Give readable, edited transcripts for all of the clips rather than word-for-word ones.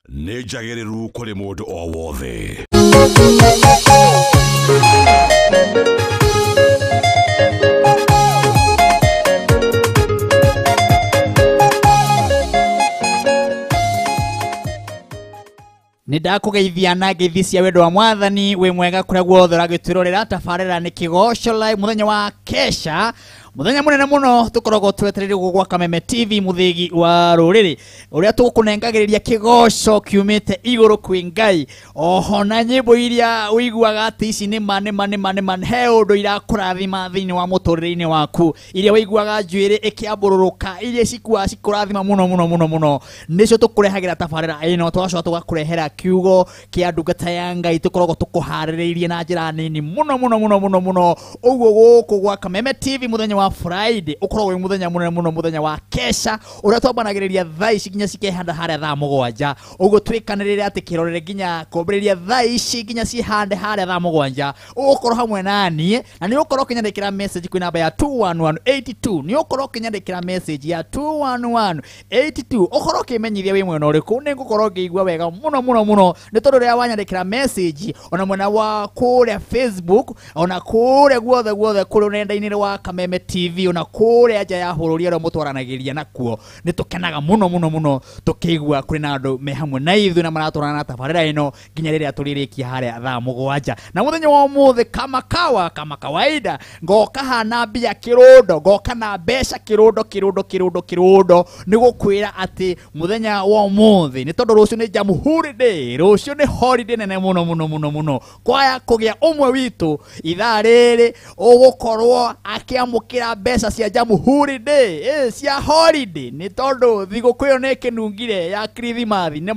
nĩ njagĩrĩru kũrĩ mũndũ o wothe. Nidakugeithia na ngeithi cia wendo wa mwathani we mwega kuria guothe uragitwirorera tabarira ni Kigosho Live muthenya wa kesha muthenya munene muno tukoragwo twetereire gwa Kameme TV muthigi wa ruriri uria tukunengagiriria Kigosho kiumite iguru kwi Ngai oho na nyimbo iria uiguaga ati ici ni mane he undu irakurathima thiini wa muturire-ini waku iria uiguaga njuiri ikiambururuka iria cikurathima muno nicio tukurehagira tabarira ino twacoka tugakurehera kiugo kia ndungata ya Ngai tukoragwo tukuhaririirie na njira nini muno uguo guku gwa Kameme TV muthenya wa Friday ukoragwo wi muthenya munene muno muthenya wa kesha uria twambanagiriria thaa ici nginya cikehanda haria thaa 7 uguo twikanirire ati kirorere nginya kwambiriria thaa ici nginya cihande haria thaa 7 ukorwo hamwe nani na ni ukorwo kinyandikira message kwi namba ya 21182 ni ukorwo kinyandikira message ya 21182 ukorwo kimenyithia wi mwena uriku ni ngukorwo ngiigua wega muno ni tondu ria wanyandikira message ona mwena wa kuria Facebook ona kuria guothe kuri nenda-ini rwa Kameme TV ona kuria nja ya bururi ro mutwaranagiria nakuo ni tukenaga muno tukigua kuri na andu me hamwe na ithu na maratwarana na tabarira ino nginya riria turirikia haria thaa 7 na muthenya wa umuthi kama kawaida ngoka hana mbia kirundo ngoka na mbeca kirundo ni gukwira ati muthenya wa umuthi ni tondu rucio ni Jamhuri Day rucio ni holiday nene muno kwaya kugia umwe witu ithaa riri ugukorwo akiamukira mbeca cia Jamhuri Day cia holiday ni tondu thiguku iyo ni kinungire ya Christmas ni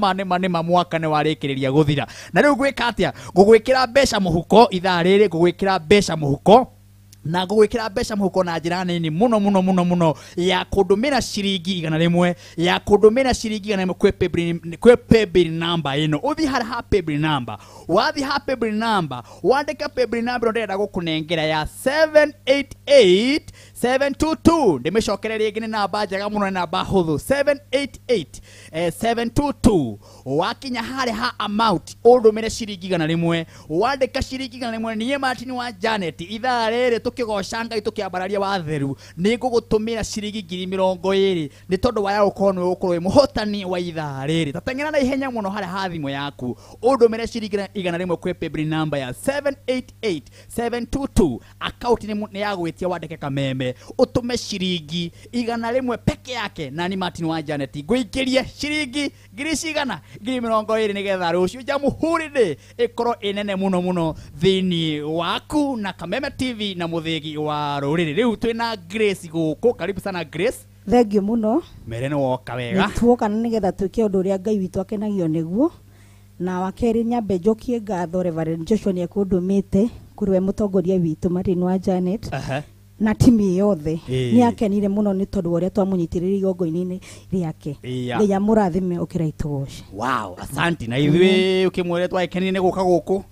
mwaka ni warikiriria guthira na riu gwika atia ngugwikira mbeca muhuko ithaa riri ngugwikira mbeca muhuko na ngugwikira mbeca muhuko na njira nini muno ya kundumira ciringi 100 ya kundumira ciringi 100 kwe paybill number ino uthi ha paybill number wathi ha paybill number wandika paybill number ndenda gukunengera ya 788722 ndimicokere ringi ni namba njega muno ni namba huthu 788722 wakinya hari ha amount undumire ciringi 100 wandika ciringi 100 niye Martin wa Janet ithaa riri tukigoca Ngai tukiambararia watheru ni ngugutumira ciringi 20,000 ni tondu waya ukorwo wi muhotani wa ithaa riri tatengera na ihenya muno hari ha thimu yaku undumire ciringi 100 kwe paybill number ya 788722 account ni ya gwitia wandike Kameme utume ciringi 100 peke yake na ni Martin wa Janet nguikirie ciringi 100,000 nigetha rucio Jamhuri Day ikorwo inene muno thiini waku na Kameme TV na muthigi wa ruriri riu twina Grace guku karibu sana Grace thengio muno merene woka wega tuoka nigetha twike undu uria Ngai witu akenagio niguo na wakeri nyambe njokie ngatho Reverend Joshua ni ekundumite kuri we mutongoria witu Martin wa Janet na timi yothe ni akenire muno ni tondu uria twamunyitiririe igongo-ini riake nginya murathime ukiraitogosha wow asante na ithui ukimwire twakenire ni guka guku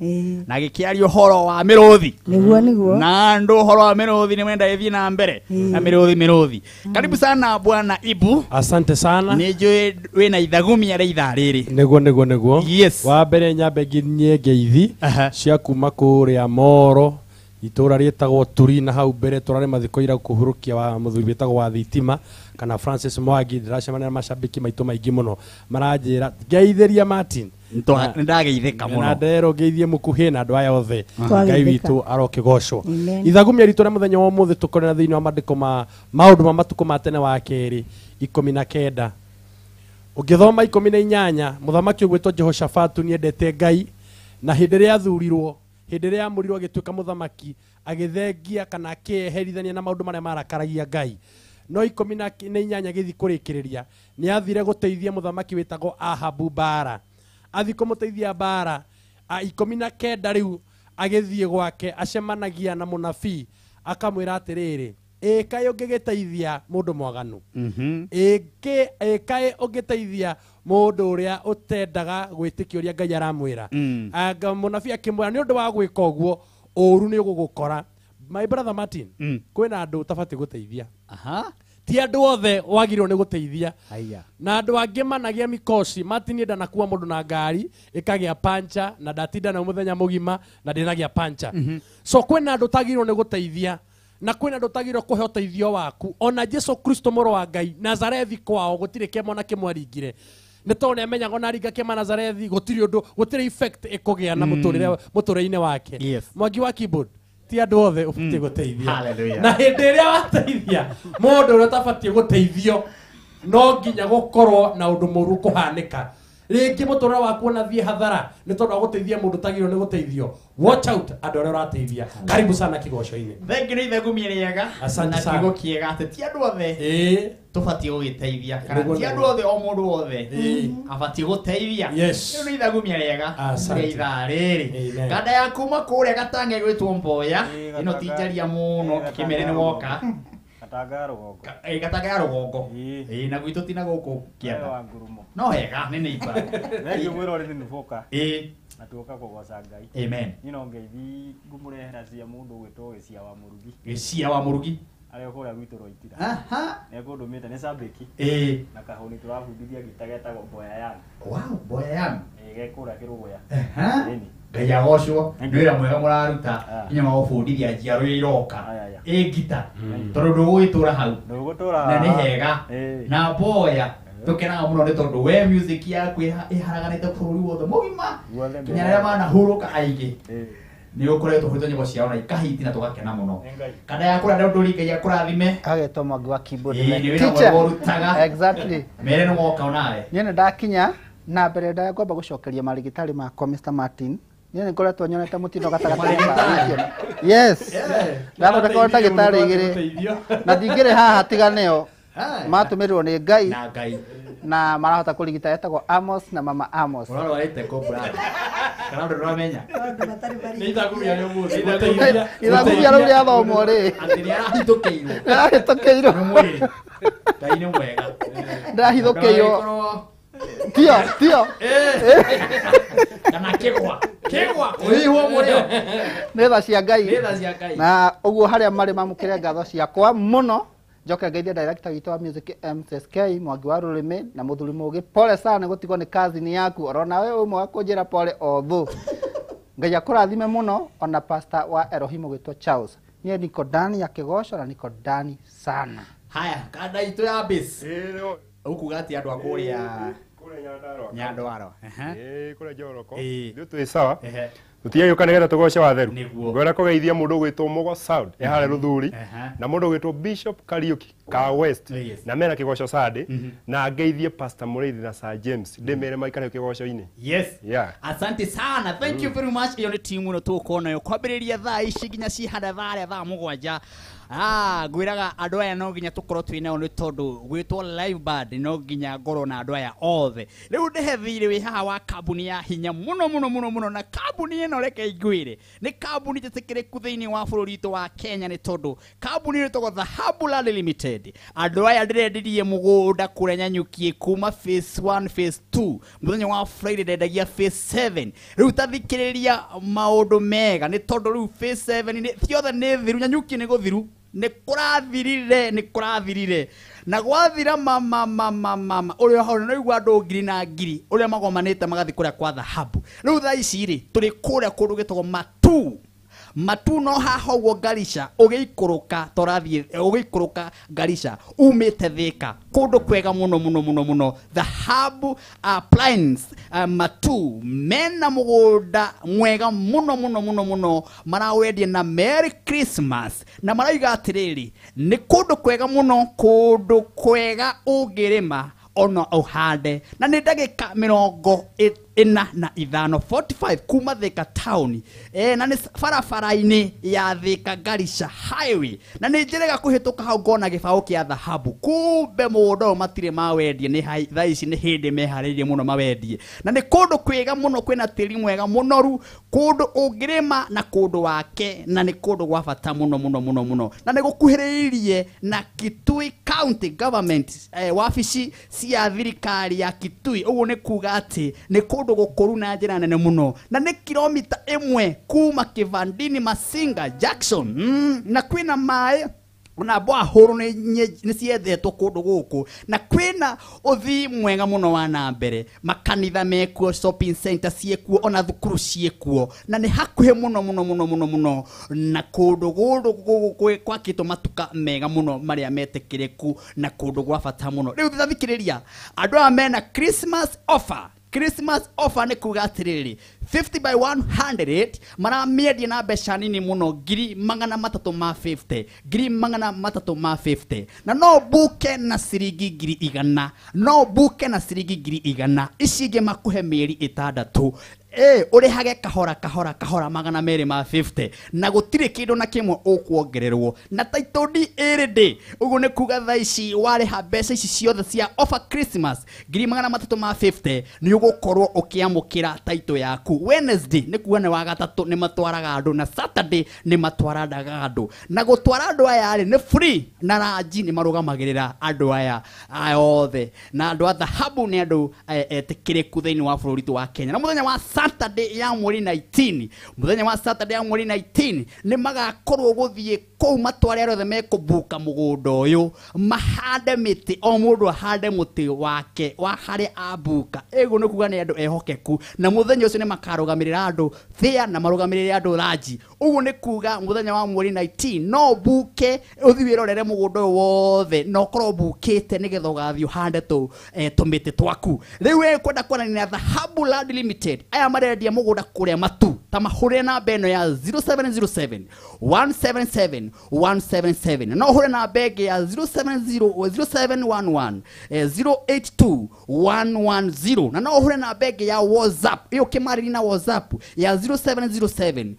na gikiario horo wa miruthi niguo na ndu horo wa miruthi ni mwenda ithii na mbere na miruthi karibu sana bwana Ibu asante sana ni njui wina ithagumi ya ithaa riri niguo yes wa mbere nyambe nginyie ngeithi cia kuma kuria Moro itura rietagwo Turi na hau mbere turare mathiko ira kuhurukia wa muthuri betagwo wa thitima kana Francis Mwangi ndiracemania na mashabiki maitu maingi muno maranjira ngeithiria Martin ndageithika muno na ndero ngeithie mukuhi na andu aya othe Ngai witu arokigocwo ithagumia ritu na muthenya wa umuthi tukorera thiini wa mandiko ma maundu ma matuko ma tene wa keri 19 ungithoma 18 muthamaki ugwitwo Jehoshafatu ni endete Ngai na hindi ria athurirwo hindi ria amurirwo agituika muthamaki agithengia kana akiherithania na maundu maria marakaragia Ngai no 18 githi kurikiriria ni athire guteithia muthamaki witagwo Ahabu bara athi kumuteithia bara 19 riu agithie gwake acemanagia na munabii akamwira atiriri kae ungigiteithia mundu mwaganu kae ungiteithia mundu uria utendaga gwitikio ria Ngai aramwira anga munabii akimwira ni undu wa gwika uguo uru ni ugugukora my brother Martin kwina andu tabati guteithia ti andu othe wagirwo ni guteithia Haya. na andu angi managia mikosi matinie ndanakuwa mundu na ngari ikagia pancha na ndatinda na muthenya mugima na ndinagia pancha so kwena andu tagirwo ni guteithia na kwena andu tagirwo kuhe uteithio waku ona Jesu Kristo moro wa Ngai Nazarethi kwao gutire kemo na kimwaringire nä tondå nä amenyaga ona ringa kä Nazarethi gutire undu gutire effect ikugea na muturire-ini wake Yes. Mwangi wa keyboard ti andu othe ubatie guteithia Hallelujah. na hĩndĩ ĩrĩa wateithia mũndũ ũrĩa ũtabatie guteithio no nginya gukorwo na undu mũru kuhanĩka rĩngĩ mũtũrĩre waku ona thiĩ hathara nĩ tondũ wa guteithia mũndũ tagĩrĩirwo nĩ guteithio watch out andũ arĩa ũrateithia karibu sana kigoco-inĩ Thengi nĩ ithegumia rĩega Asante na sana. kiugo kĩega atĩ ti andũ othe tũbatie gũgĩteithia kana Nĩguo ti nĩguo. andũ othe o mũndũ wothe abatie gũteithia Yes. rĩu nĩ ithegumia rĩega Asante. rĩa ithaa rĩrĩ Amen. nganda ya kuma kũrĩa Gatange gwĩtwo Mboya Ĩĩ, ĩno Gatanga. ti njaria mũno Ĩĩ, kĩmere nĩ woka Gatanga rũgongo. Gatanga ya rũgongo Ĩĩ. na gwitũ ti na gũkũ Wewe kĩanda wa ngurumo. no hega nĩ neighbor Thengio mwĩra ũrĩ nĩboka. ĩĩ Na tuoka kũgoca Ngai. amen Ino ngeithi ngũmũrehera cia mũndũ ũgwĩtwo Gĩcia wa Mũrugi. gĩcia wa mũrugi Arĩa kũrĩa gwitũ Rwaitira. aha Nĩngũndũmĩte nĩ cambĩki. ĩĩ Na kahũni tũrabundithia gĩta getagwo Mboya Young. wow Mboya Young Gekũrĩa Kĩrũgũya. aha Ĩni. Ngai agocwo nĩ wĩra mwega mũraruta Ah. nginya wa gũbundithia njiarũ iria iroka Aya, aya. ngita tondũ ndũgũgĩtũra hau Ndũgũtũra. na nĩ hega Ĩĩ. na Mboya tũkenaga mũno nĩ tondũ we music yaku ĩharaganĩte bũrũri wothe mũgima Guothe nginya arĩa manahurũka aingĩ Ĩĩ. nĩ ũkoretwo hũĩtwo nyĩmbo ciao na ikahiti na tũgakena mũno Nĩ Ngai. kanda ya kũrĩa ndũndũri Ngai akũrathime agetwo Mwangi wa keyboard Ĩĩ, nĩ wĩra teacher mwega ũrutaga exactly mere nĩ woka onawe niĩ nĩ ndakinya na mbere ndagomba gũcokeria marigitari makwa Mr Martin niĩ nĩ ngoretwo nyonete mũtino gatagatĩ Marigitari? yes ndathondeka ndagĩtarĩ igĩrĩ na ndingĩrĩ haha tiganeo matũmĩrwo nĩ Ngai na Ngai na marahota kũrigita etagwo Amos na mama Amos ũrarwarĩte kũmbura kana ndũ ndũramenya Maũndũ matarĩ marĩ- nĩ ithagumia rĩa mũndũ ithagumia rĩu rĩathomwo rĩ atĩ nĩ arahithũkĩirwo ndahĩtũkĩirwo nĩ mwĩrĩ Ngai nĩ mwega ndahithũkĩirwo Ndũgagĩkorwo- tio kana kĩgwa ũhihwo mũrĩo nĩ tha cia Ngai nĩ tha cia Ngai na ũguo harĩa marĩ mamũkĩre ngatho ciakwa mũno njoke ngeithie director witũ wa music MSK Mwangi wa Rũrĩmĩ na mũthuri mũgĩ pole sana gũtigwo nĩ cousin yaku orona we ũmwe wa kũnjĩra pole othu Ngai akũrathime mũno ona pastor wa Elohim gwĩtwo Charles niĩ niko ndani ya kĩgoco na niko ndani sana haya kanda itũ ya base Ĩĩ, ũkuga atĩ andũ a kũrĩa kũrĩa Nyandarua. Nyandarua Kũrĩa Njoroko. Ĩĩ. Ithuĩ twĩ sawa. ehe Tũtiagĩũka nĩgetha tũgoce watheru. Nĩguo. Ngwenda kũgeithia mũndũ ũgwĩtwo Mũgo Sound harĩa Rũthuri Aha. na mũndũ ũgwĩtwo Bishop Kariuki ka West Yes. na mena kĩgoco Sunday na ngeithie Pastor Mũrĩithi na Sir James ndĩmere maikare kĩgoco-inĩ. yes Yeah. asante sana thank you very much iyo nĩ timu ĩno tũgũkorwo nayo kwambĩrĩria thaa ici nginya cihanda thaa mũgwanja ngwĩraga andũ aya no nginya tũkorwo twĩ nao nĩ tondũ gwĩtwo live band no nginya ngorwo na andũ aya othe rĩu ndĩhe thirĩ wĩ haha wa kambuni ya hinya mũno na kambuni ĩno reke ingwĩre nĩ kambuni njĩtĩkĩrĩku thĩinĩ wa bũrũri witũ wa Kenya nĩ tondũ kambuni ĩno ĩtagwo Dhahabu Land Limited andũ aya ndĩrendirie mũgũnda kũrĩa Nyanyuki kuma phase 1 phase 2 mũthenya wa Friday ndendagia phase 7 rĩu tathikĩrĩria maũndũ mega nĩ tondũ rĩu phase 7 ciothe nĩ thiru Nyanyuki nĩ gũthiru nĩ kũrathirire na gwathira ũrĩa hau no igua andũ ngiri na ngiri ũrĩa magomanĩte magathi kũrĩa kwa Dhahabu rĩu thaa ici rĩ tũrĩ kũrĩa kũndũ gĩtagwo Matu no haha ũguo Garissa ũgĩikũrũka Garissa umĩte Thika kũndũ kwega mũno Dhahabu Appliance Matu mena mũgũnda mwega mũno marawendia na Merry Christmas na maraiga atĩrĩrĩ nĩ kũndũ kwega mũno kũndũ kwega ũngĩrĩma ona uhande na nĩ ndagĩka 45 45 kuma Thika town na nĩ barabara-inĩ ya Thika Garissa highway na nĩ njĩrĩga kũhĩtũka hau ngona gĩbaũ kĩa Dhahabu kumbe mũgũnda ũyũ matirĩ mawendie nĩ thaa ici nĩ hĩndĩ meharĩirie mũno mawendie na nĩ kũndũ kwega mũno kwĩna tĩri mwega mũnoru kũndũ ũngĩrĩma na kũndũ wake na nĩ kũndũ gwa bata mũno na nĩ gũkuhĩrĩirie na Kitui County Government wabici cia thirikari ya Kitui ũguo nĩ kuga atĩ nĩ kũndũ gũkũru na njĩra nene mũno na nĩ kilomita 1 kuma Kivandini Masinga Jackson na kwĩna maĩ ona boa horo ni ciethetwo kundu guku na kwina uthi mwega muno wa na mbere makanitha mekuo shopping center ciekuo ona thukuru ciekuo na ni hakuhe muno na kundu kwa kito matuka mega muno maria metekireku na kundu gwa bata muno riu thikiriria andu amena Christmas offer ni kuga atiriri 50 by 100 mara media na besha nini muno giri mangana matatu ma 50 na no buke na sirigi giri igana icige makuhe mieri itandatu uri hage kahora magana meri ma 50 na gutire kindu na kimwe ukuongererwo na taitodi erede ugu ne kuga thaici ware ha mbeca ici ciothe cia offer Christmas giri magana matatu ma 50 ni ugukorwo ukiamukira taito yaku Wednesday ni kuga ne wa gatatu ni matwaraga andu na Saturday ni matwaraga andu na gutwara andu aya ni free na raji ni marugamagirira andu aya othe na andu a thahabu ni andu etikiriku thiini wa bururi wa Kenya na muthenya wa Saturday ya mweri 19 ni magakorwo guthie kou matware arothe mekubuka mugundo uyu mahande miti o mundu ahande muti wake wa hari abuka ego ni kuga ni andu ehokeku na muthenya ucio ni makarugamirira andu thia na marugamirire andu raji ugu ni kuga muthenya wa mweri 19 no buke uthi wirorere mugundo wothe no korwo bukite nigetha ugathio hande tumiti twaku riu kwenda kwanania na Thahabu Land Limited aya marendia mugunda kuria matu tamahure na beno ya 0707 177 no hure na bege ya 0711 082110 na no hure na bege ya WhatsApp iyo kimari na WhatsApp ya 0707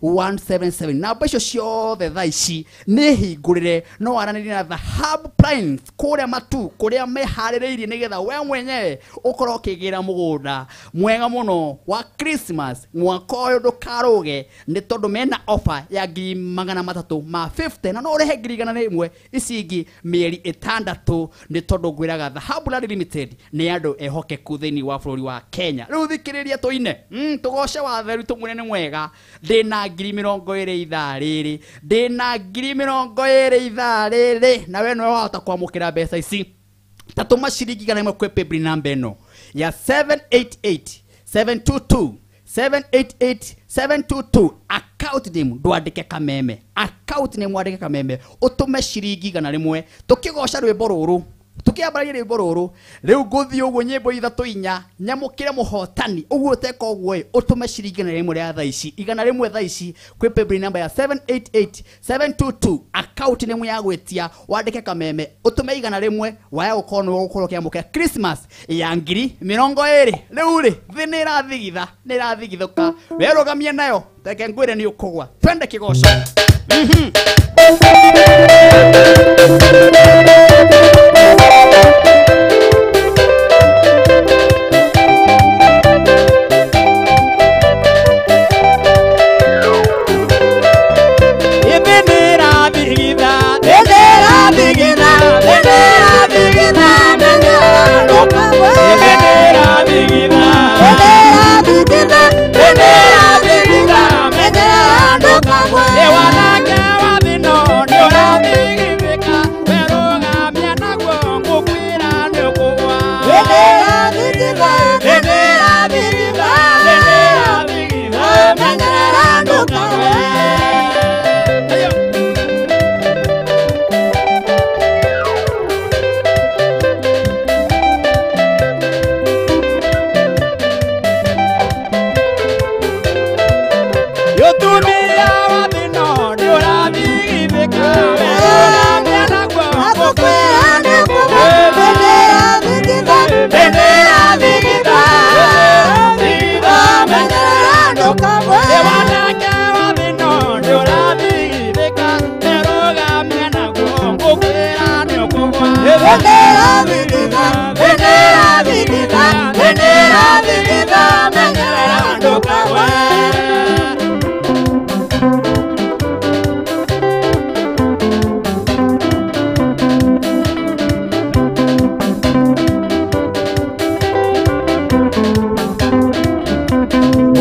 177 na besho ciothe thaici ni hingurire no waraniri na Thahabu Plains kuria matu kuria mehaririirie nigetha we mwenyewe ukorwo kigira mugunda mwega muno wa Christmas mwaka uyu ndukaruge ni tondu mena offer ya ngiri magana matatu ma 50 na no urehe ngiri igana na imwe icingi mieri itandatu ni tondu ngwiraga Thahabu Land Limited ni andu ehokeku thiini wa bururi wa Kenya riu thikiriria tuine tugoce wa theru tumune ni mwega ndina ngiri 20 ithaa riri na we no wahota kwamukira mbeca ici tatuma ciringi igana imwe kwe paybill number eno ya 788 account name ndwandike kameme utume ciringi igana rimwe tukigoca rwimbo ruru tukiambaragia rwimbo ruru riu nguthi uguo nyimbo ithatu inya nyamukire muhotani uguo teka uguo utume ciringi igana rimwe ria thaici igana rimwe thaici kwi paybill number ya 788 account name ya gwetia wandike kameme utume igana rimwe waya ukono ukorwo kiamukira Christmas ya ngiri 20 riu ri thi ni rathigithuka werugamie nayo teke ngwire ni ukugwa twende kigoco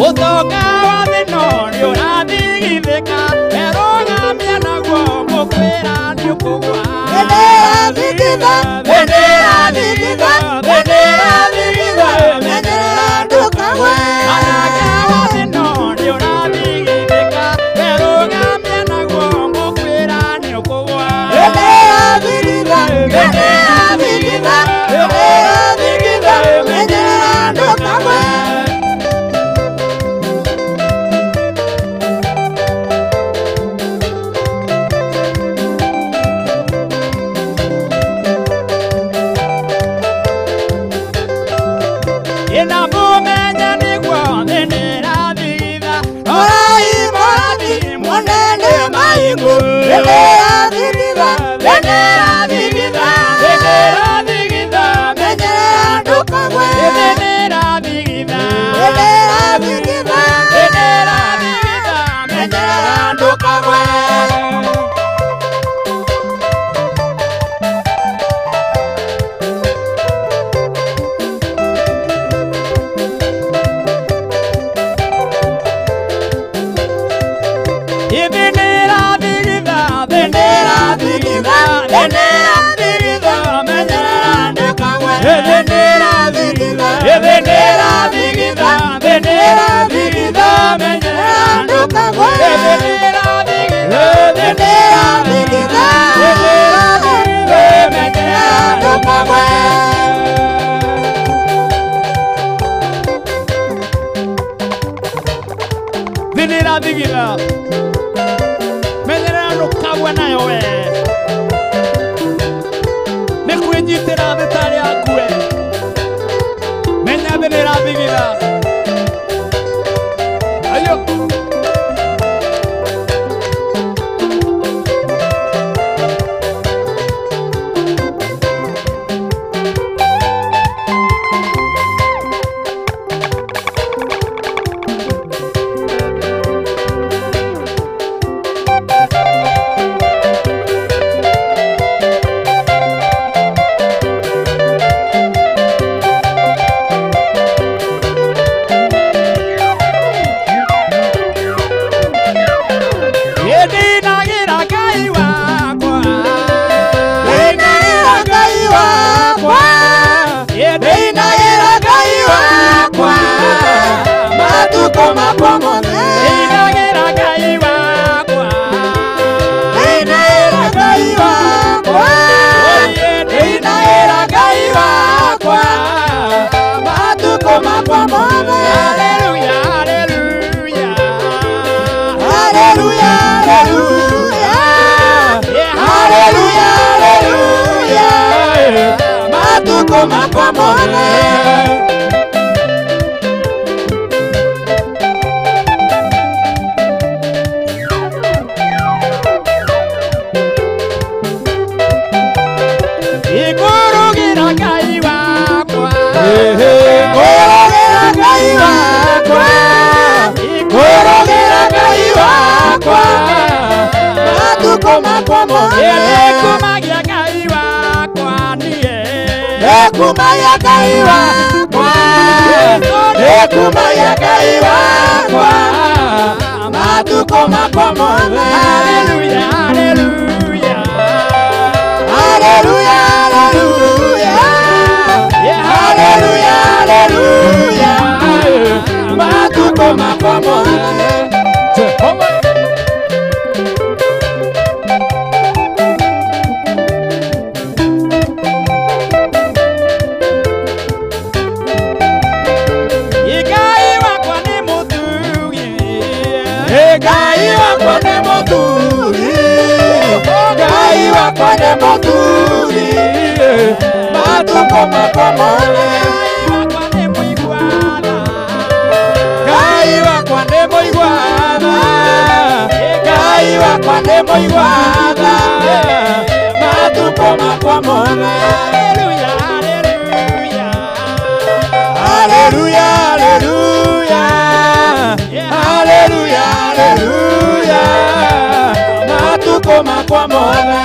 Utoka wa thino ni urathigithika erogamia naguo Bendera nyukugwa. Bendera thigitha, bendera thigitha, bendera thigitha, bendera ndukagwe. Anake wa thino nĩ ũrathigithĩka, werũgamie naguo ngũkwĩra nĩũkũgwa. Bendera thigitha, bendera thigitha, bendera thigitha, bendera ndukagwe. Ina mũmenye nĩguo bendera thigitha. Morai morathi monene maingu. Bendera thigitha, bendera thigitha, Bendera thigitha, bendera ndukagwe. bendera thigitha, Bendera thigitha, bendera thigitha, bendera ndukagwe. bendera thigitha, bendera thigitha, bendera thigitha, bendera ndukagwe. Bendera thigitha, bendera thigitha, bendera thigitha, bendera ndukagwe. Bendera thigitha, bendera thigitha, bendera thigitha, bendera ndukagwe. Bendera thigitha, bendera ndukagwe nayo we. Nĩ kwĩnyitĩra thĩ tarĩ akue. Menya bendera thigitha. Ayo. Ndinagĩra Ngai wakwa. Ndinagĩra Ngai wakwa. Ndinagĩra Ngai wakwa. Matukũ makwa mothe. Ndinagĩra Ngai wakwa. Ndinagĩra Ngai wakwa. Ndinagĩra Ngai wakwa. Matukũ makwa mothe. Haleluya, haleluya. Haleluya, haleluya. Haleluya, haleluya. Matukũ makwa mothe. Ngũrũgĩra Ngai wakwa. Ngũrũgĩra Ngai wakwa. Ngũrũgĩra Ngai wakwa. Matukũ makwa mothe. Nĩkumagia Ngai wakwa niĩ. Nĩkumagia Ngai wakwa. Nĩkumagia Ngai wakwa. Matukũ makwa mothe. Haleluya, haleluya. Haleluya, haleluya. Haleluya, haleluya. Matukũ makwa mothe. Jehova. Ngai wakwa nĩ mũtugi. Ngai wakwa nĩ mũthuri. Ngai wakwa nĩ mũthuri. Matukũ makwa mothe. Ngai wakwa nĩ mũiguana. Ngai wakwa nĩ mũiguana. Matukũ makwa mothe. Haleluya, haleluya. Haleluya, haleluya. Haleluya, haleluya. Matukũ makwa mothe.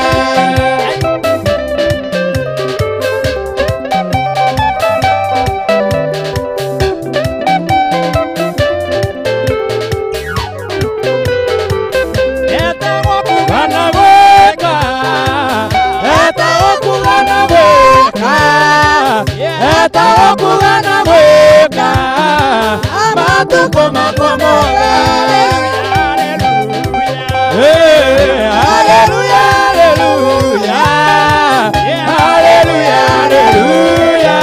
Etagwo kuga na gwĩka. matuko makwa mothe. Haleluya, haleluya, haleluya, haleluya,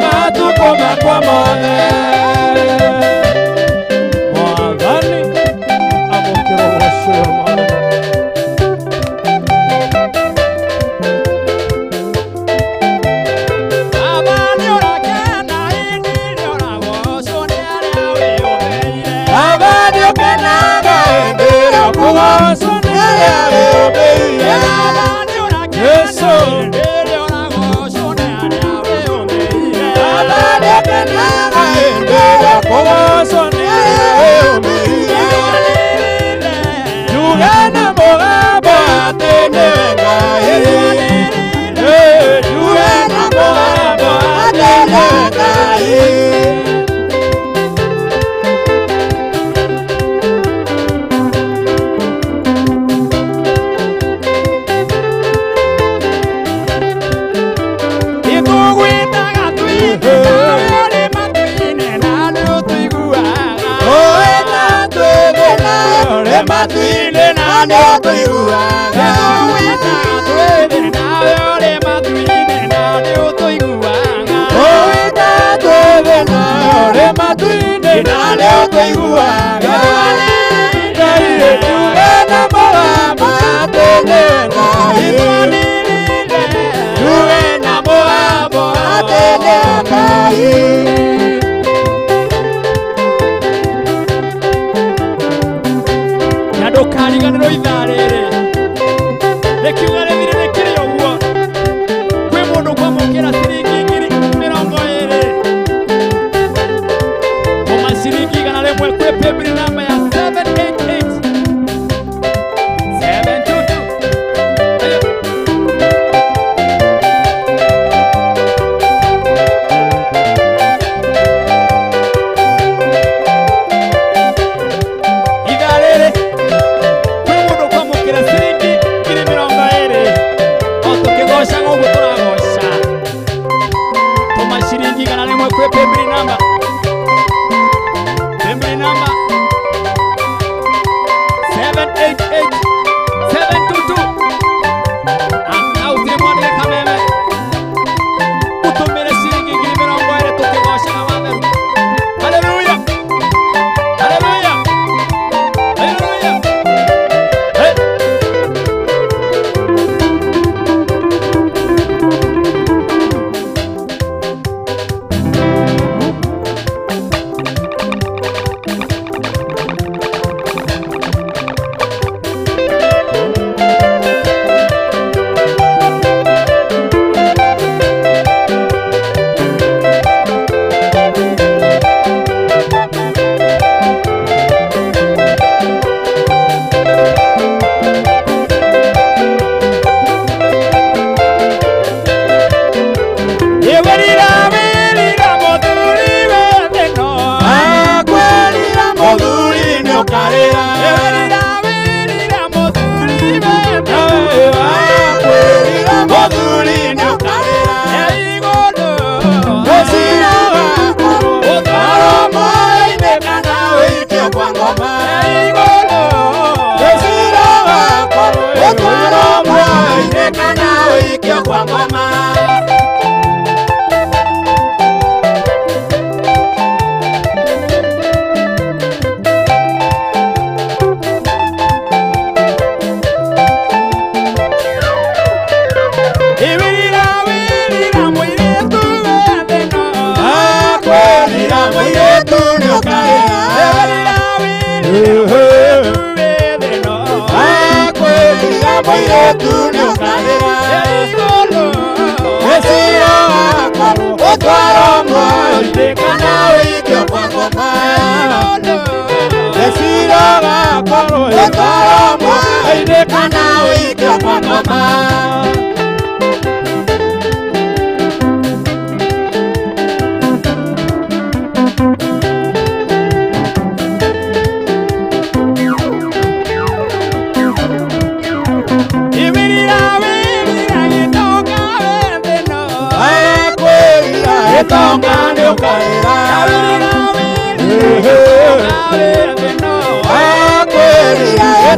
matuko makwa mothe. Mwathani amukĩra ũcio mwathani.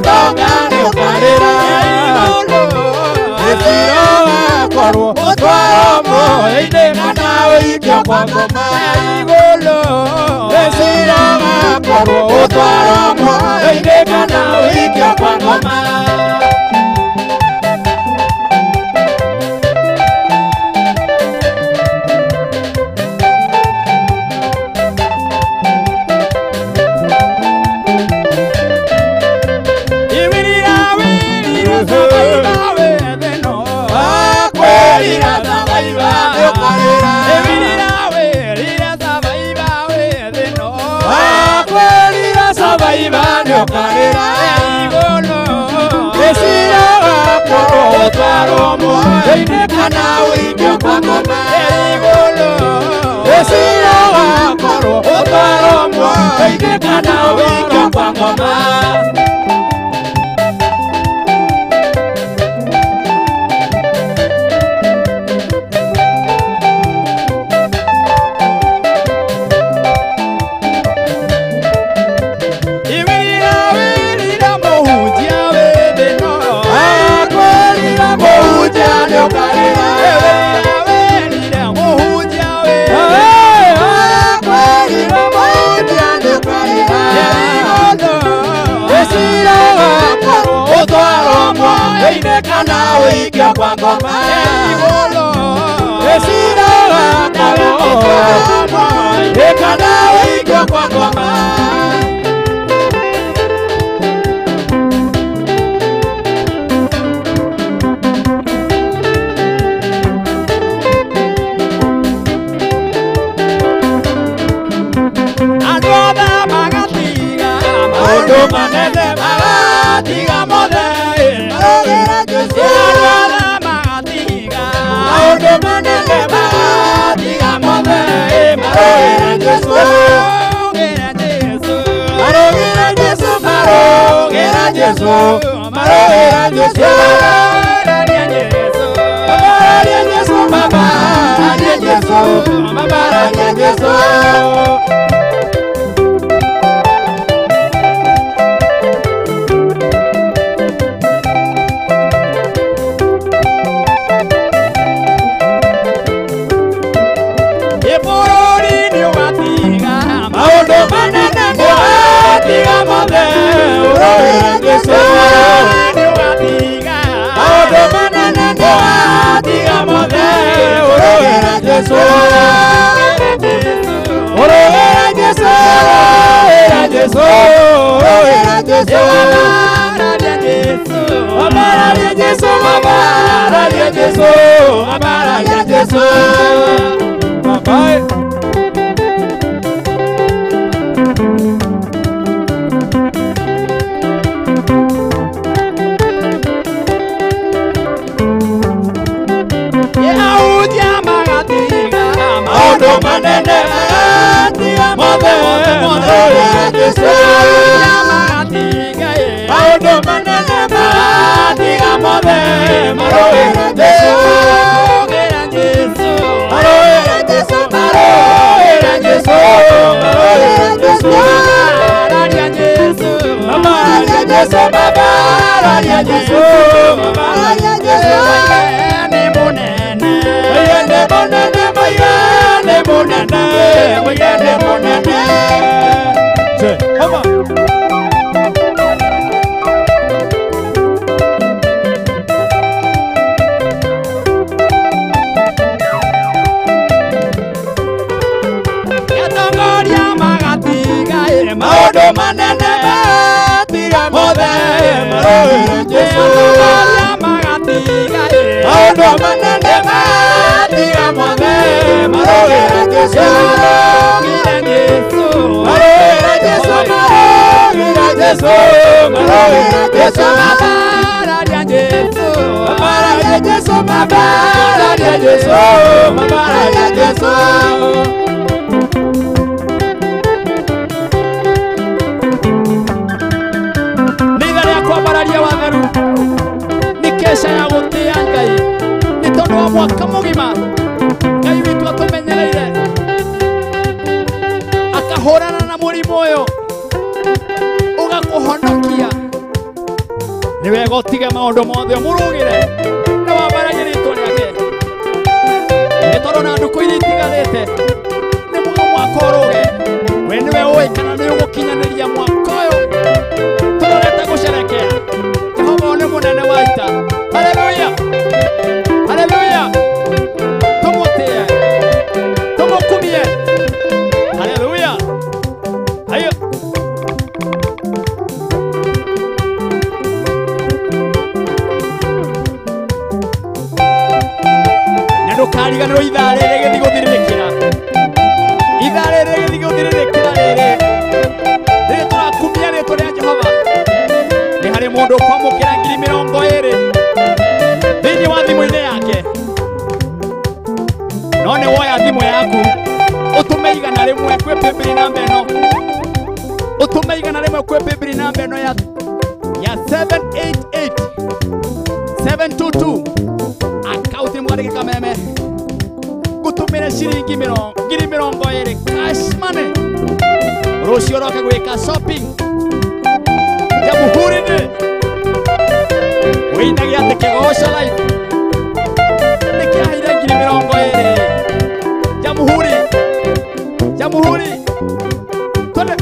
tonga nĩũkarĩra Ĩciro wakorwo ũtwarwo muoyo-inĩ kana ũikio kwa ngoma ya igũrũ Ĩciro wakorwo ũtwarwo muoyo-inĩ kana ũikio kwa ngoma mwaka mugima Ngai witu atumenyereire akahorana na murimu uyu ugakuhonokia niwe gotiga maundu mothe murugire na wambaragia ritwa riake ni tondu na nduku iria itigarite ni muno mwaka uruge we niwe ui kana ni ugukinyaniria mwaka uyu turorete gucerekea Jehova ni munene wa ita. Haleluya, haleluya, tumutie tumukumie. Haleluya, hayo na ndukariganirwo ithaa rĩrĩ gĩthiĩ gũthirĩrĩkĩra, ithaa rĩrĩ gĩthiĩ gũthirĩrĩkĩra rĩrĩ tũrakumia rĩtwa rĩa Jehova. Nĩ harĩ mũndũ ũkwamũkĩra 20,000 thĩinĩ wa thimũ-inĩ yake, no nĩ woya thimũ yaku ũtũme igana rĩmwe kwĩ paybill number ĩno, ũtũme igana rĩmwe kwĩ paybill number ĩno ya 788-722 akaunti mwandĩke Kameme, ngũtũmĩre ciringi 20,000 cash money. Rũciũ ũroke gwĩka shopping Jamhuri-inĩ, wĩinagia atĩ Kĩgoco Live nĩ kĩaheire 20,000 Jamhuri, Jamhuri, twende.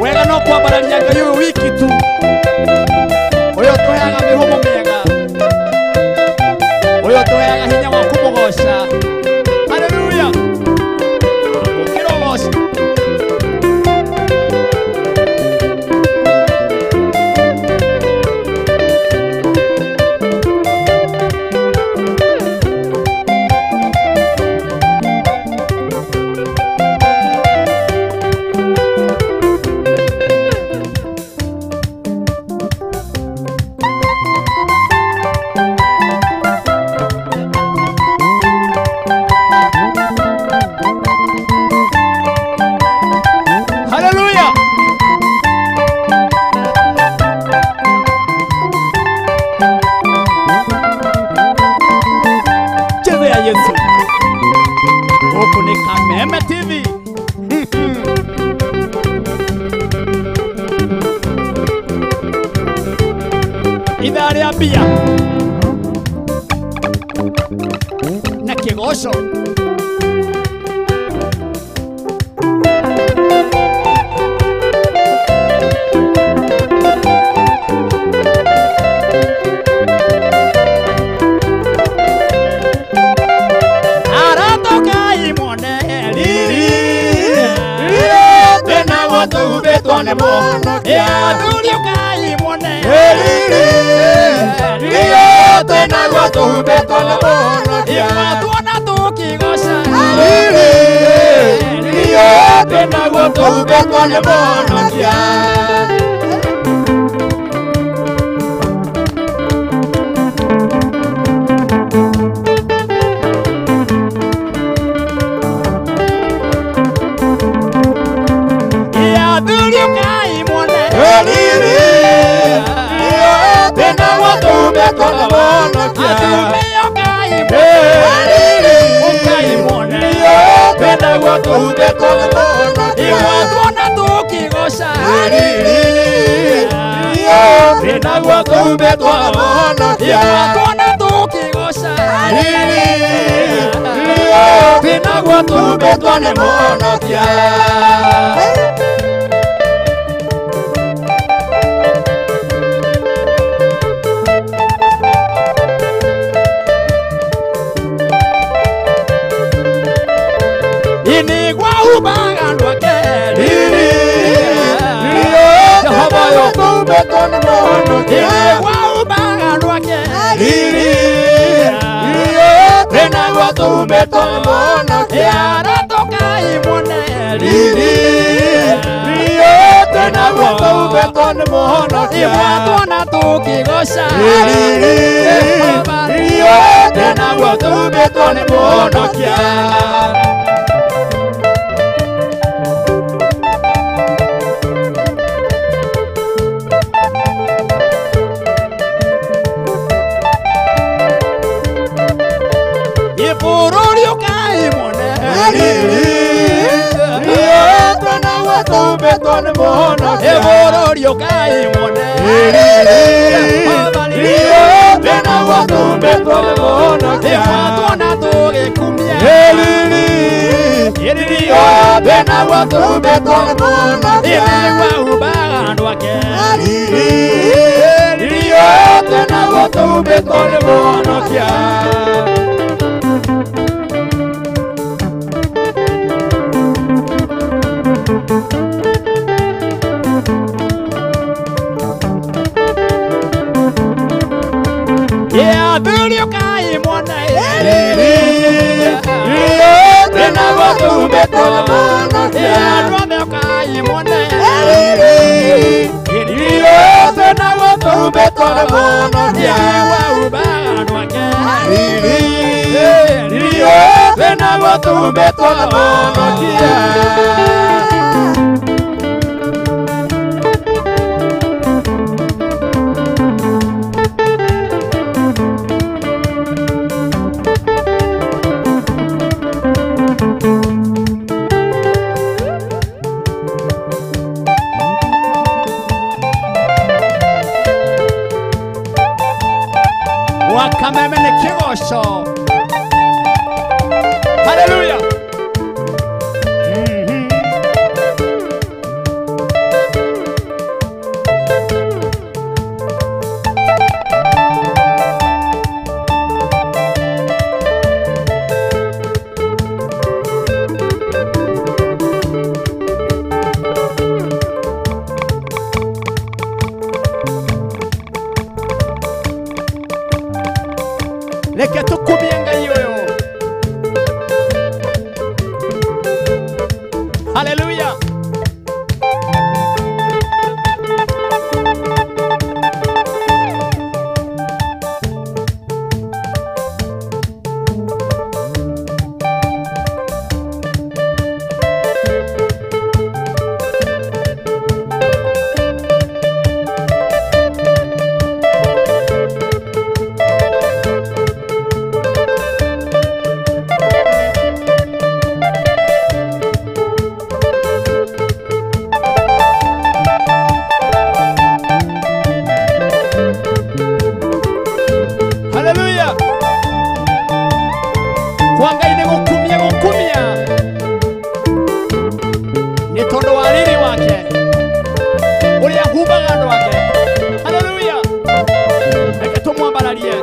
Wega no kwambararia Ngai ũyũ wiki tu, ũyũ tũheaga mĩhũmũ mĩega, ũyũ tũheaga hinya wa kũmũgoca. Haleluya, ũkĩrogoca ya mbia na Kĩgoco. Tone mono kia Tulio kai mone Tena watu betone mono kia Tuona tuki gosha Tena watu betone mono kia humbaga andũ ake. Haleluya. Reke tũmwambararie.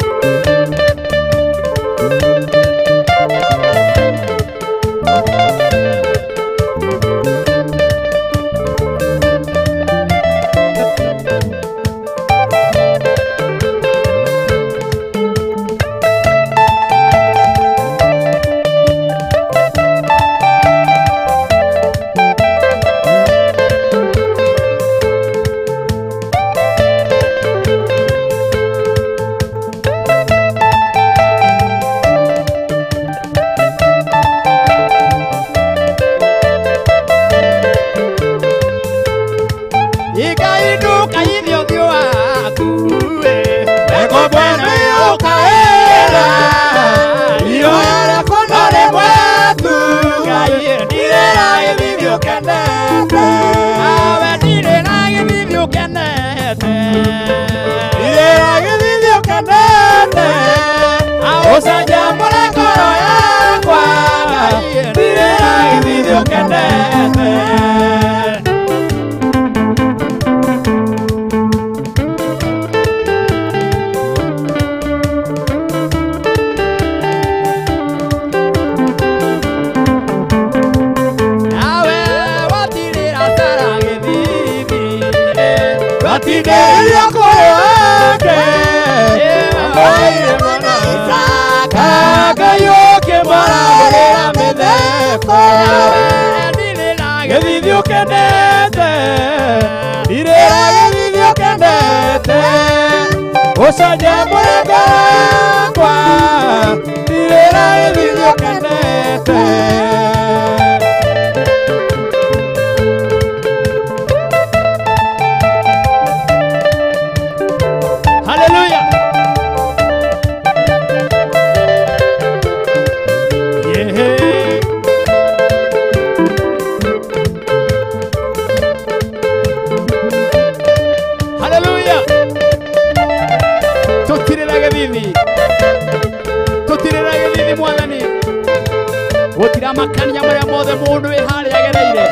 Makania maria mothe mundu wi hari agereire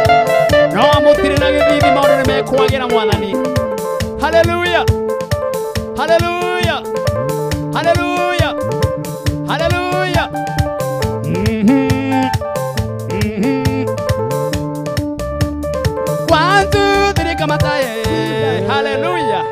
no amutire na githithi maundu ni mekwagira mwathani. Haleluya, haleluya, haleluya, haleluya. Kwanza dirika mataye. Haleluya.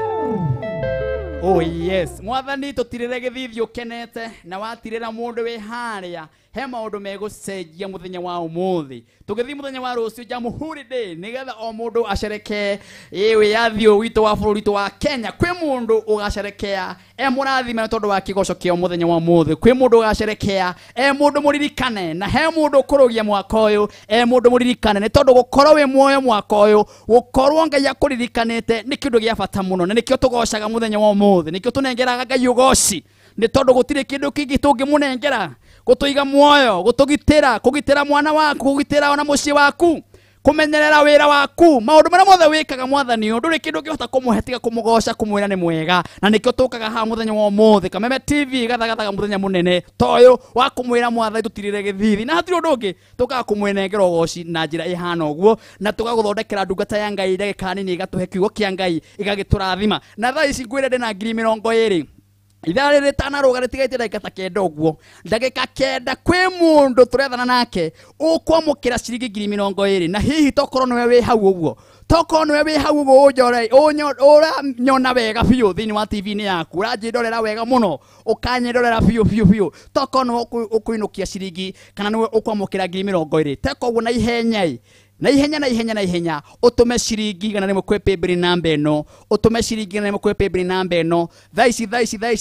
Oh yes, mwathani tutirire githithi ukenete na watirira mundu wi haria he maundu megucenjia muthenya wa umuthi. Tugithi muthenya wa rucio Jamhuri Day nigetha o mundu ashereke wiyathi witu wa bururi witu wa Kenya. Kwi mundu ugasherekea murathime tondu wa kigoco kio muthenya wa umuthi. Kwi mundu ugasherekea mundu muririkane na he mundu kurugia mwaka uyu mundu muririkane ni tondu gukorwo wi muoyo mwaka uyu gukorwo Ngai akuririkanite ni kindu gia bata muno na nikio tugocaga muthenya wa umuthi. Nikio tunengeraga Ngai ugoci ni tondu gutire kindu kingi tungimunengera gutuiga muoyo, gutugitira, kugitira mwana waku, kugitira ona mucii waku, kumenyerera wira waku, maundu maria mothe wikaga mwathani nduri kindu ngihota kumuhetiga kumugoca kumwira ni mwega na nikio tukaga ha muthenya wa umuthi Kameme TV gathagathaga muthenya munene toyo wa kumwira mwathani tutirire githithi na hatiri undu ungi tukaga kumwenengera ugoci na njira ihana uguo na tugaguthondekera ndungata ya Ngai ndagika nini igatuhe kiugo kia Ngai igagiturathima na thaa ici ngwire ndina 2020 Idare retana roga retigaite ndagika ta kenda uguo ndagika kenda kwi mundu turethana nake ukwamukira ciringi 20 na hihi tokorwo niwe wi hau uguo tokorwo niwe wi hau uguo unjore ura nyona wega biu thini wa TV ni yaku uranjindorera wega muno ukanyindorera biu tokorwo niwe ukuinukia ciringi kana niwe ukwamukira 20 teko uguo na ihenya utume ciringi kana nimwe kwe paybill namba eno utume ciringi kana nimwe kwe paybill namba eno thaici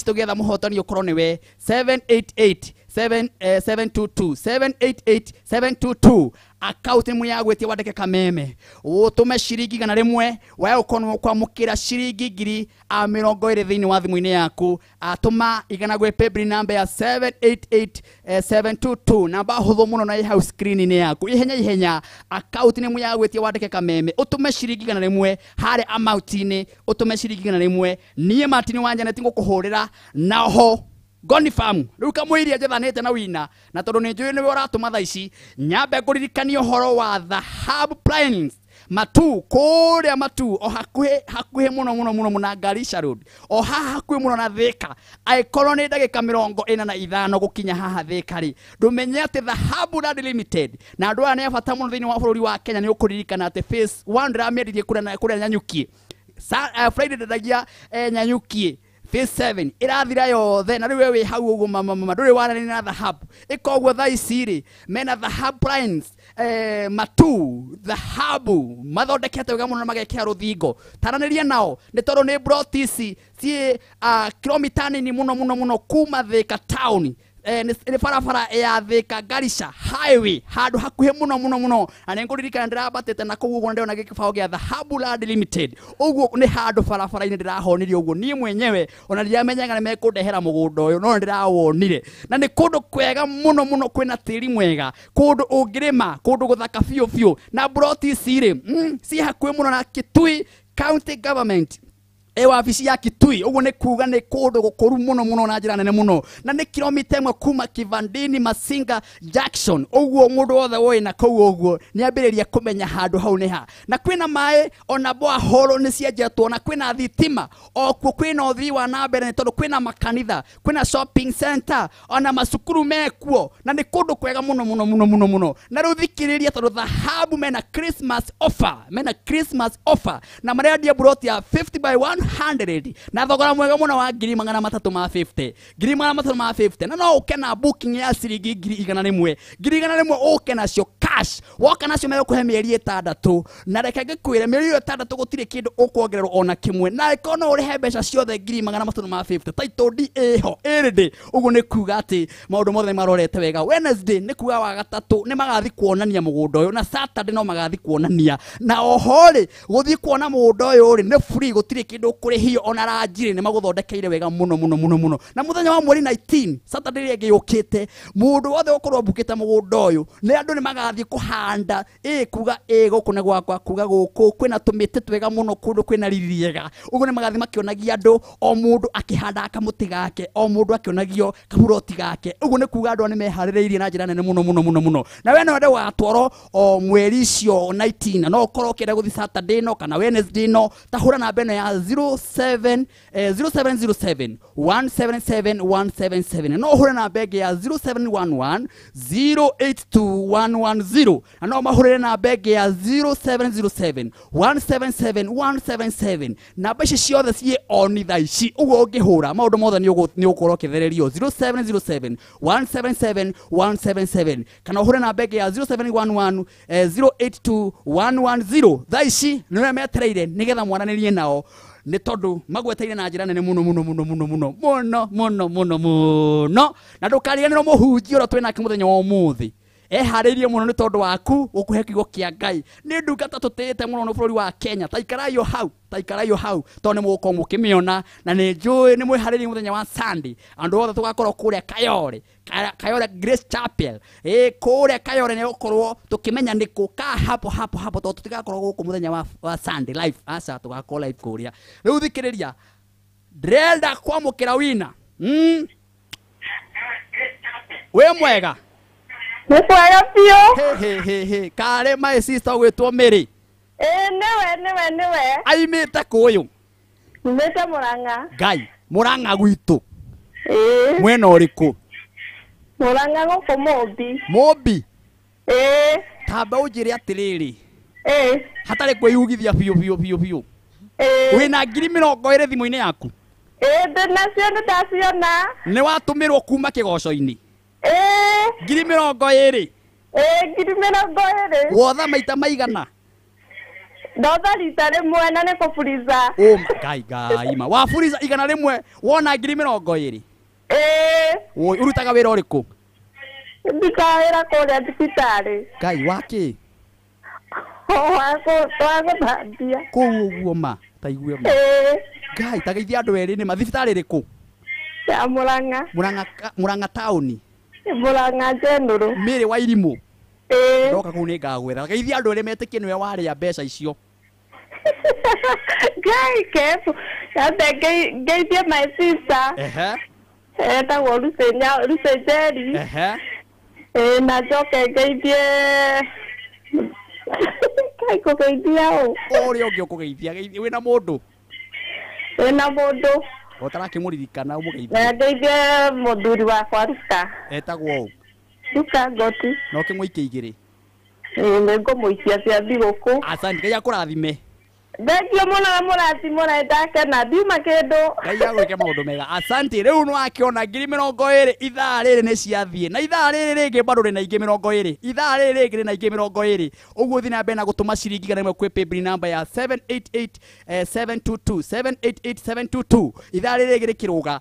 tugetha muhotani ukorwo niwe 788-722 account imwe ya gwetia wandike Kameme utume ciringi kana rimwe wa ukorwo kwamukira ciringi 20 thini wa thimu-ini yaku atuma igana gwe paybill namba ya 788-722 namba huthu muno na hau screen ni yaku ihenya account imwe ya gwetia wandike Kameme utume ciringi kana rimwe hare amount ni utume ciringi kana rimwe nie Martin Wanja ntingukuhurira naho Gonifam ruka muiria jethanete na wina na tondu ni njui ni uratuma thaici nyambe nguririkanio horo wa Dhahab Plains Matu kuria Matu o hakuhe muno na Garissa Road o hakuhe muno na Thika aikorwo ni ndagika 45 gukinya haha Thika ri ndumenye ati Dhahabu Land Limited na andu aya ni abata muno thiini wa bururi wa Kenya ni ukuririkana ati phase 1 ndĩramĩendirie kuria Nyanyuki Friday ndendagia Nyanyuki phase 7 irathira yothe na riwe wi hau uguo mama nduri wanani na Dhahabu ikoguo thaa ici ri mena Dhahabu Lines Matu Dhahabu mathondekete wega muno na magekera ruthingo taraniria nao ni tondu ni brought ici ci kilomita nini muno kuma Thika town ni barabara ya Thika Garissa highway handu hakuhe muno na ninguririkana ndirabatete na kuguo ndiona gikibao gia Dhahabu Land Limited uguo ni handu barabara-ini ndirahonirie uguo nie mwenyewe ona ndiamenyaga ni mekundehera mugunda uyu no ndirawonire na ni kundu kwega muno kwina tiri mwega kundu ungirima kundu guthaka fiu na broti cire si hakuhe muno na Kitui County Government wabici ya Kitui uguo ni kuga ni kundu gukuru muno na njira nene muno na ni kilomita 1 kuma Kivandini Masinga Jackson uguo mundu wothe woi na kuu uguo ni ambiriria kumenya handu hau ni ha na kwina mai ona boa horo ni cienjetwo na kwina thitima okuo kwina uthii wa na mbere ni tondu kwina makanitha kwina shopping center ona masukuru mekuo na ni kundu kwega muno na ruthikiriria tondu Dhahabu mena Christmas offer na marendia buroti ya 50 by 100 na thogora mwega muno wa 350 na no ukena booking ya ciringi 100 uke nacio cash woka nacio megukuhe mieri 6 na reke ngikwire mieri 6 gutire kindu ukwongererwo ona kimwe na ikono urihe mbeca ciothe 350 title deed eho erede uguo ni kuga ati maundu mothe marorete wega Wednesday ni kuga wa gatatu ni magathi kuonania mugunda uyu na Saturday no magathi kuonania na ohori guthi kuona mugunda uyu ri ni free gutire kindu kurihio ona ranjiri ni maguthondekeire wega muno na muthenya wa mweri 19 Saturday ringi yukite mundu wothe ukorwo bukite mugunda uyu ni andu ni magathi kuhanda kuga guku ne gwakwa kuga guku kwina tumite twega muno kundu kwina ririega uguo ni magathi makionagia andu o mundu akihanda akamuti gake o mundu akionagio kaburoti gake uguo ni kuga andu ni mehaririirie na njira nene muno na we no ndewa atwaro o mweri cio 19 no ukorwo kire guthi Saturday no kana Wednesday no tahura na beno ya 0707 177 177 no hure na bege ya 0711 082110 na no mahure na bege ya 0707 177 177 na bashi ciothe cie oni thaici uguo ngihura maundu mothe ni ukorwo kithererio 0707 177 177 kana hure na bege ya 0711 082110 thaici ni metereire nigetha mwananirie nao ni tondu magweteire na njira nene muno na ndukariganirwo muhunjia ro twina kimuthenya wa umuthi eharirie muno ni tondu waku gukuhe kiugo kia Ngai ni ndungata tutete muno no bururi wa Kenya taikarayo hau tondu muguko mukimiona na ni njui ni mwiharirie muthenya wa Sunday andu othe tugakorwo kuria Kayore Grace Chapel kuria Kayore ne ukorwo tukimenya ni kuka hapo tondu tutigakorwo guku muthenya wa Sunday live asa tugakorwo live kuria riu thikiriria ndrenda kwamukira wina we mwega ni kwega pio kare my sister gwitwo Mary niwe aimite kuyu nimete Murang'a Ngai Murang'a gwitu mwena uriku Murang'a guku Mobi tamba unjire atiriri hatari kwiyugithia biu wina 20,000 thimu-ini yaku ndinacio ndaciona ni watumirwo kuma kigoco-ini 20,000 20,000 wotha maita maigana ndotha rita rimwe na ni kuburiza Ngai ma waburiza igana rimwe wona 20,000 urutaga wira uriku ndikawira kuria thibitari Ngai waki waguthambia kuu uguo ma taigwe ma Ngai tageithia andu eri ni mathibitari riku ya Murang'a town Murang'a General Mary wa Irimu ndoka kuu ni ngagwetha geithia andu eri metikie niwe waria mbeca icio Ngai kefu geithia my sister etagwo Lucejeri na njoke ngeithie Iko geithia o. Ori onge ukugeithia geithia wina mundu. Wina mundu. Otarake muririkana umugeithia. Na geithia muthuri wakwa Ruka. Etagwo u. Ruka Ngoti. No king'oike igiri. Ngo muikia cia thiguku. Asante Ngai akurathime. Thengio muno na mũrathimwo na ndakena ndiuma kĩndũ. Ngai agwĩke maũndũ mega. Asante rĩu nĩ wakĩona 2020 ithaa rĩrĩ nĩ ciathiĩ na ithaa rĩrĩ rĩngĩ bado rĩ na ingĩ 20 ithaa rĩrĩ rĩngĩ rĩ na ingĩ 20 ũguo thiĩ na mbere na gũtũma ciringi igana rĩmwe kwĩ paybill number ya 788 722 788 722 ithaa rĩrĩ rĩngĩ rĩkĩrũga.